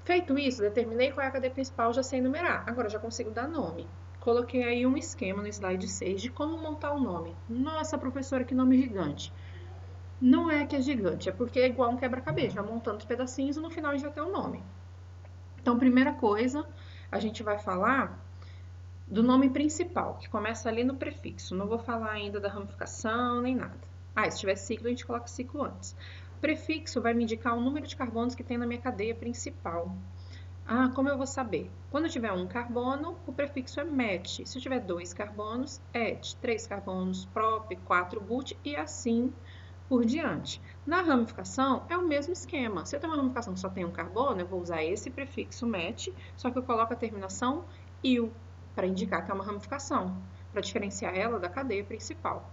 Feito isso, determinei qual é a cadeia principal, já sei numerar. Agora já consigo dar nome. Coloquei aí um esquema no slide 6 de como montar o nome. Nossa, professora, que nome gigante. Não é que é gigante, é porque é igual um quebra-cabeça, já montando os pedacinhos e no final a gente vai ter o nome. Então, primeira coisa, a gente vai falar do nome principal, que começa ali no prefixo. Não vou falar ainda da ramificação nem nada. Ah, se tiver ciclo, a gente coloca ciclo antes. O prefixo vai me indicar o número de carbonos que tem na minha cadeia principal. Ah, como eu vou saber? Quando tiver um carbono, o prefixo é met. Se eu tiver 2 carbonos, et. 3 carbonos, prop. 4 but e assim por diante. Na ramificação, é o mesmo esquema. Se eu tenho uma ramificação que só tem um carbono, eu vou usar esse prefixo met, só que eu coloco a terminação il, para indicar que é uma ramificação, para diferenciar ela da cadeia principal.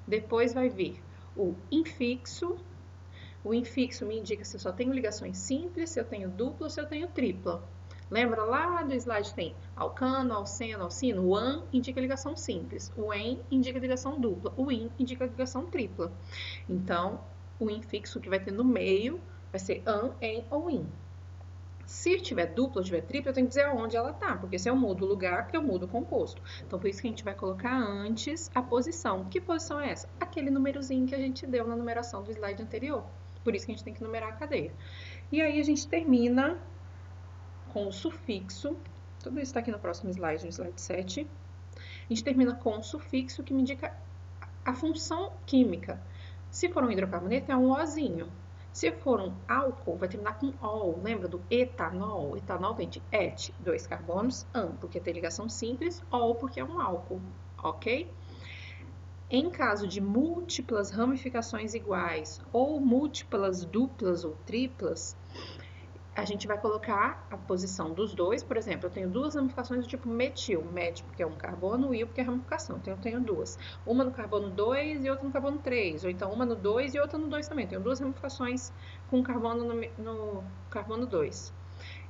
Depois vai vir o infixo. O infixo me indica se eu só tenho ligações simples, se eu tenho dupla ou se eu tenho tripla. Lembra lá do slide tem alcano, alceno, alcino? O an indica ligação simples, o en indica ligação dupla, o in indica ligação tripla. Então, o infixo que vai ter no meio vai ser an, en ou in. Se tiver dupla ou tiver tripla, eu tenho que dizer onde ela tá, porque se eu mudo o lugar, eu mudo o composto. Então, por isso que a gente vai colocar antes a posição. Que posição é essa? Aquele númerozinho que a gente deu na numeração do slide anterior. Por isso que a gente tem que numerar a cadeia. E aí a gente termina com o sufixo. Tudo isso está aqui no próximo slide, no slide 7. A gente termina com o sufixo que me indica a função química. Se for um hidrocarboneto, é um Ozinho. Se for um álcool, vai terminar com ol. Lembra do etanol? Etanol vem de et, 2 carbonos, an, porque tem ligação simples, ol, porque é um álcool, ok? Em caso de múltiplas ramificações iguais ou múltiplas duplas ou triplas, a gente vai colocar a posição dos dois. Por exemplo, eu tenho duas ramificações do tipo metil. Met porque é um carbono, il porque é ramificação. Então, eu tenho duas. Uma no carbono 2 e outra no carbono 3. Ou então, uma no 2 e outra no 2 também. Tenho duas ramificações com carbono no carbono 2.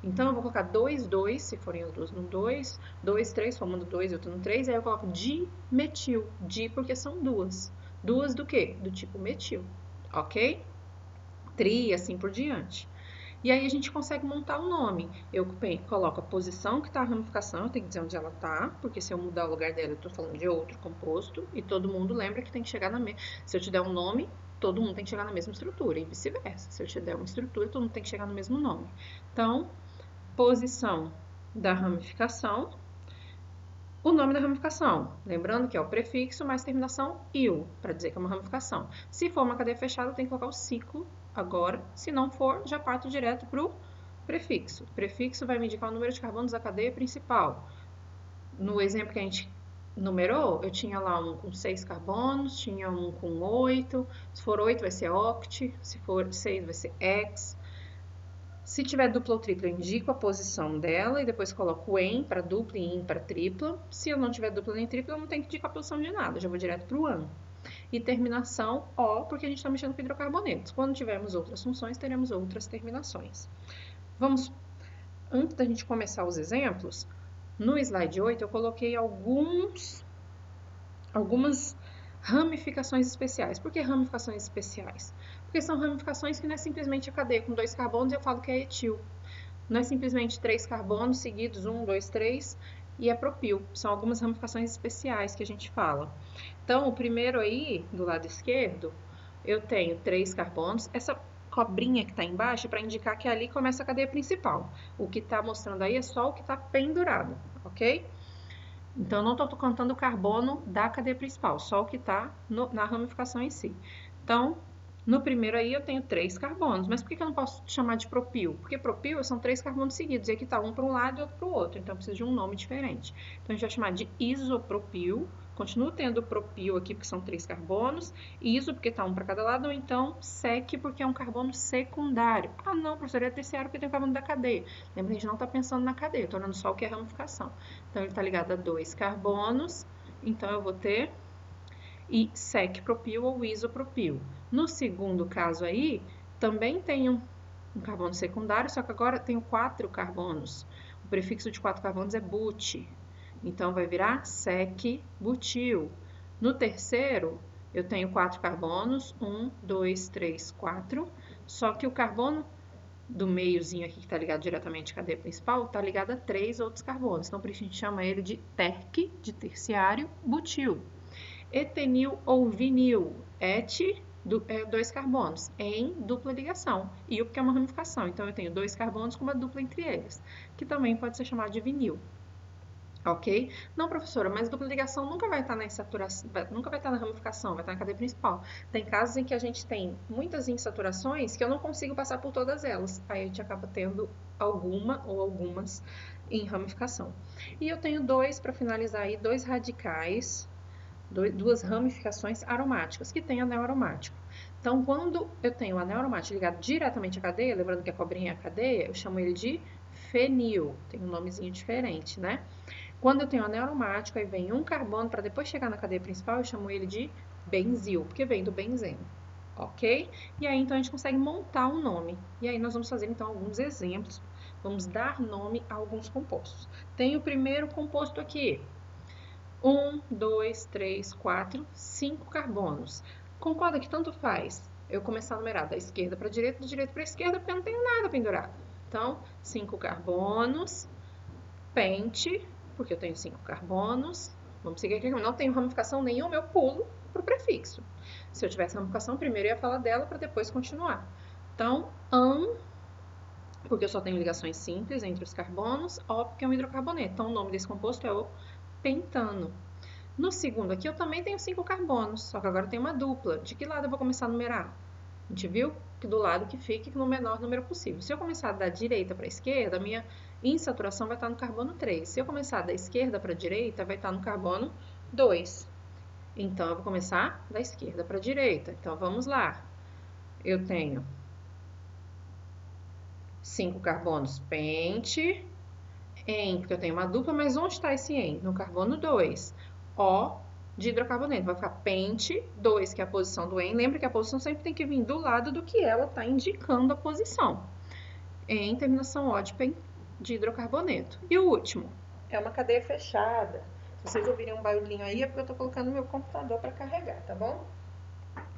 Então, eu vou colocar 2, 2, se forem as duas no 2. 2, 3, se for uma no 2 e outra no 3. Aí eu coloco dimetil. Di porque são duas. Duas do quê? Do tipo metil. Ok? Tri e assim por diante. E aí a gente consegue montar o nome. Eu coloco a posição que está a ramificação, eu tenho que dizer onde ela está, porque se eu mudar o lugar dela, eu estou falando de outro composto, e todo mundo lembra que tem que chegar na mesma. Se eu te der um nome, todo mundo tem que chegar na mesma estrutura, e vice-versa. Se eu te der uma estrutura, todo mundo tem que chegar no mesmo nome. Então, posição da ramificação, o nome da ramificação. Lembrando que é o prefixo mais terminação il, para dizer que é uma ramificação. Se for uma cadeia fechada, eu tenho que colocar o ciclo agora. Se não for, já parto direto para o prefixo. O prefixo vai me indicar o número de carbonos da cadeia principal. No exemplo que a gente numerou, eu tinha lá um com 6 carbonos, tinha um com 8. Se for 8, vai ser oct. Se for 6, vai ser hex. Se tiver dupla ou tripla, eu indico a posição dela e depois coloco o en para dupla e in para tripla. Se eu não tiver dupla nem tripla, eu não tenho que indicar a posição de nada, já vou direto para o an. E terminação O, porque a gente está mexendo com hidrocarbonetos. Quando tivermos outras funções, teremos outras terminações. Vamos, antes da gente começar os exemplos, no slide 8 eu coloquei algumas ramificações especiais. Por que ramificações especiais? Porque são ramificações que não é simplesmente a cadeia com 2 carbonos e eu falo que é etil. Não é simplesmente 3 carbonos seguidos, 1, 2, 3, e é propil. São algumas ramificações especiais que a gente fala. Então, o primeiro aí, do lado esquerdo, eu tenho 3 carbonos. Essa cobrinha que está embaixo é para indicar que ali começa a cadeia principal. O que está mostrando aí é só o que está pendurado, ok? Então, eu não estou contando o carbono da cadeia principal, só o que está na ramificação em si. Então, no primeiro aí eu tenho 3 carbonos, mas por que eu não posso chamar de propil? Porque propil são 3 carbonos seguidos, e aqui está um para um lado e outro para o outro, então eu preciso de um nome diferente. Então, a gente vai chamar de isopropil. Continuo tendo propil aqui porque são 3 carbonos, iso porque está um para cada lado, ou então sec porque é um carbono secundário. Ah não, professor, é terciário porque tem o carbono da cadeia. Lembra que a gente não está pensando na cadeia, estou olhando só o que é ramificação. Então, ele está ligado a 2 carbonos, então eu vou ter sec-propil ou isopropil. No segundo caso aí, também tem um carbono secundário, só que agora tenho 4 carbonos. O prefixo de 4 carbonos é but. Então, vai virar sec-butil. No terceiro, eu tenho 4 carbonos, 1, 2, 3, 4. Só que o carbono do meiozinho aqui, que está ligado diretamente à cadeia principal, está ligado a 3 outros carbonos. Então, por isso a gente chama ele de terc, de terciário, butil. Etenil ou vinil, dois carbonos, em dupla ligação. E o que é uma ramificação. Então, eu tenho 2 carbonos com uma dupla entre eles, que também pode ser chamado de vinil. Ok? Não, professora, mas dupla ligação nunca vai estar na insaturação, nunca vai estar na ramificação, vai estar na cadeia principal. Tem casos em que a gente tem muitas insaturações que eu não consigo passar por todas elas. Aí a gente acaba tendo alguma ou algumas em ramificação. E eu tenho para finalizar aí, 2 radicais, 2 ramificações aromáticas, que tem anel aromático. Então, quando eu tenho o anel aromático ligado diretamente à cadeia, lembrando que a cobrinha é a cadeia, eu chamo ele de fenil. Tem um nomezinho diferente, né? Quando eu tenho anel aromático, aí vem um carbono para depois chegar na cadeia principal, eu chamo ele de benzil, porque vem do benzeno, ok? E aí, então, a gente consegue montar um nome. E aí, nós vamos fazer, então, alguns exemplos. Vamos dar nome a alguns compostos. Tem o primeiro composto aqui. 1, 2, 3, 4, 5 carbonos. Concorda que tanto faz eu começar a numerar da esquerda para a direita, da direita para a esquerda, porque eu não tenho nada pendurado. Então, 5 carbonos, pente, porque eu tenho 5 carbonos. Vamos seguir aqui. Não tenho ramificação nenhuma, eu pulo para o prefixo. Se eu tivesse ramificação, primeiro eu ia falar dela para depois continuar. Então, porque eu só tenho ligações simples entre os carbonos, O, porque é um hidrocarboneto. Então, o nome desse composto é o pentano. No segundo aqui, eu também tenho 5 carbonos, só que agora tem uma dupla. De que lado eu vou começar a numerar? A gente viu que do lado que fique no menor número possível. Se eu começar da direita para a esquerda, a minha insaturação vai estar no carbono 3. Se eu começar da esquerda para a direita, vai estar no carbono 2. Então, eu vou começar da esquerda para a direita. Então, vamos lá. Eu tenho 5 carbonos pente, porque eu tenho uma dupla, mas onde está esse en? No carbono 2. O de hidrocarboneto. Vai ficar pente 2, que é a posição do en. Lembra que a posição sempre tem que vir do lado do que ela está indicando a posição. Em terminação O de hidrocarboneto. E o último é uma cadeia fechada. Se vocês ouvirem um barulhinho aí, é porque eu estou colocando meu computador para carregar, tá bom?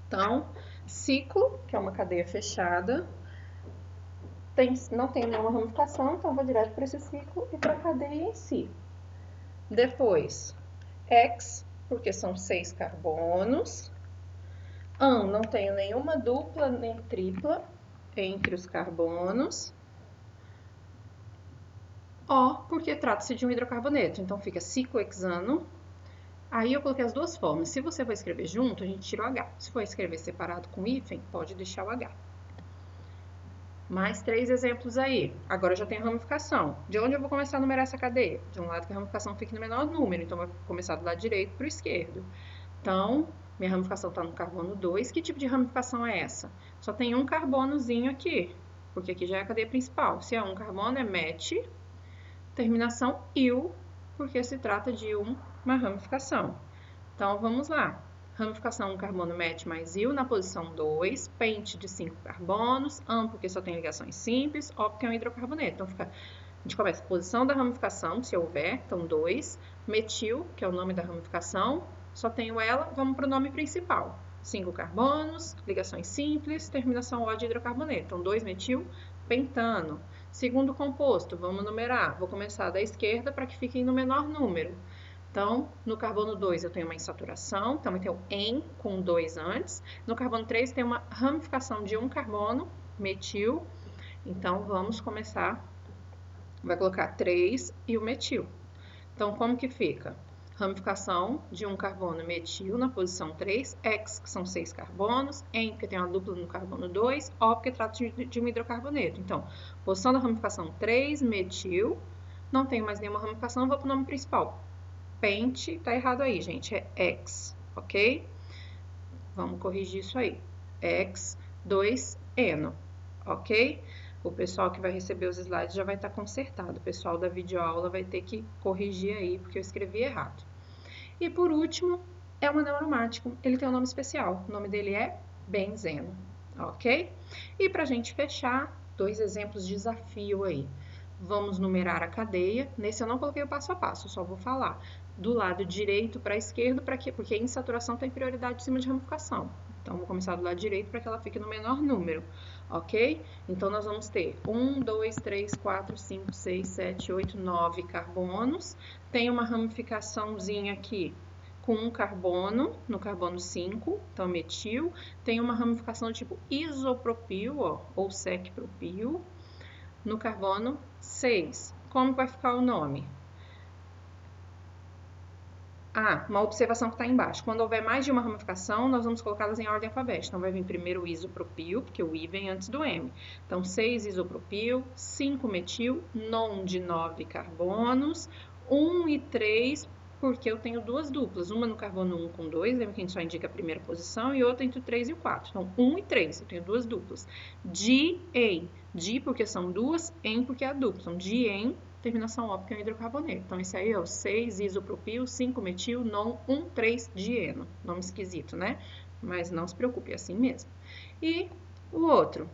Então, ciclo, que é uma cadeia fechada. Não tem nenhuma ramificação, então vou direto para esse ciclo e para a cadeia em si. Depois, X, porque são 6 carbonos. Não tenho nenhuma dupla nem tripla entre os carbonos. O, porque trata-se de um hidrocarboneto, então fica ciclohexano. Aí eu coloquei as duas formas. Se você for escrever junto, a gente tira o H. Se for escrever separado com hífen, pode deixar o H. Mais 3 exemplos aí. Agora eu já tenho ramificação. De onde eu vou começar a numerar essa cadeia? De um lado que a ramificação fique no menor número, então vai começar do lado direito para o esquerdo. Então, minha ramificação está no carbono 2. Que tipo de ramificação é essa? Só tem um carbonozinho aqui, porque aqui já é a cadeia principal. Se é um carbono, é met, terminação il, porque se trata de uma ramificação. Então, vamos lá. Ramificação carbono met mais il na posição 2, pente de 5 carbonos, porque só tem ligações simples, O porque é um hidrocarboneto. Então, a gente começa a posição da ramificação, se houver, então 2, metil, que é o nome da ramificação, só tenho ela, vamos para o nome principal. 5 carbonos, ligações simples, terminação O de hidrocarboneto. Então, 2-metil pentano. Segundo composto, vamos numerar. Vou começar da esquerda para que fiquem no menor número. Então, no carbono 2 eu tenho uma insaturação, então eu tenho en com 2 antes. No carbono 3 tem uma ramificação de um carbono, metil. Então, vamos começar, vai colocar 3 e o metil. Então, como que fica? Ramificação de um carbono metil na posição 3, X, que são 6 carbonos, en, porque tem uma dupla no carbono 2, O, porque trata de um hidrocarboneto. Então, posição da ramificação 3, metil, não tenho mais nenhuma ramificação, vou para o nome principal. Pente, tá errado aí, gente, é X, ok? Vamos corrigir isso aí. X, 2-eno, ok? O pessoal que vai receber os slides já vai estar consertado. O pessoal da videoaula vai ter que corrigir aí, porque eu escrevi errado. E por último, é um anel aromático. Ele tem um nome especial. O nome dele é benzeno, ok? E pra gente fechar, 2 exemplos de desafio aí. Vamos numerar a cadeia. Nesse eu não coloquei o passo a passo, só vou falar do lado direito para a esquerda, porque a insaturação tem prioridade em cima de ramificação. Então, vou começar do lado direito para que ela fique no menor número. ok? Então, nós vamos ter 1, 2, 3, 4, 5, 6, 7, 8, 9 carbonos. Tem uma ramificaçãozinha aqui com um carbono, no carbono 5, então metil. Tem uma ramificação do tipo isopropil, ó, ou secpropil, no carbono 6. Como vai ficar o nome? Ah, uma observação que está embaixo. Quando houver mais de uma ramificação, nós vamos colocá-las em ordem alfabética. Então, vai vir primeiro o isopropil, porque o I vem antes do M. Então, 6 isopropil, 5 metil, non de 9 carbonos, 1 e 3, porque eu tenho duas duplas. Uma no carbono 1 com 2, lembra que a gente só indica a primeira posição, e outra entre o 3 e o 4. Então, 1 e 3, eu tenho duas duplas. Di-en, di porque são duas, en porque é a dupla. Então, di-en, terminação óptica é um hidrocarboneto. Então, esse aí é o 6 isopropil, 5 metil, non, 1, 3 dieno. Nome esquisito, né? Mas não se preocupe, é assim mesmo. E o outro,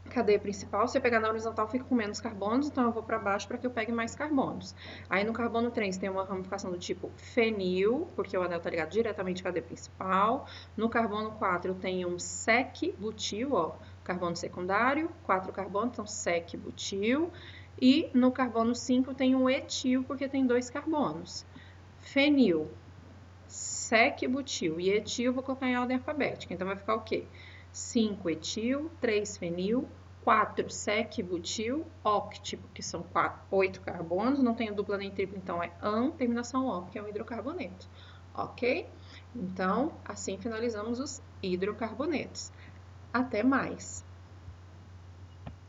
cadeia principal, se eu pegar na horizontal, fica com menos carbonos, então eu vou para baixo para que eu pegue mais carbonos. Aí no carbono 3 tem uma ramificação do tipo fenil, porque o anel está ligado diretamente à cadeia principal. No carbono 4 eu tenho um sec-butil, ó, carbono secundário, 4 carbonos, então sec-butil. E no carbono 5 tem um etil, porque tem 2 carbonos. Fenil, sec-butil e etil, vou colocar em ordem alfabética. Então, vai ficar o quê? 5 etil, 3 fenil, 4 sec-butil, oct, porque são 8 carbonos, não tenho dupla nem tripla, então é an, terminação op, que é um hidrocarboneto. Ok? Então, assim finalizamos os hidrocarbonetos. Até mais!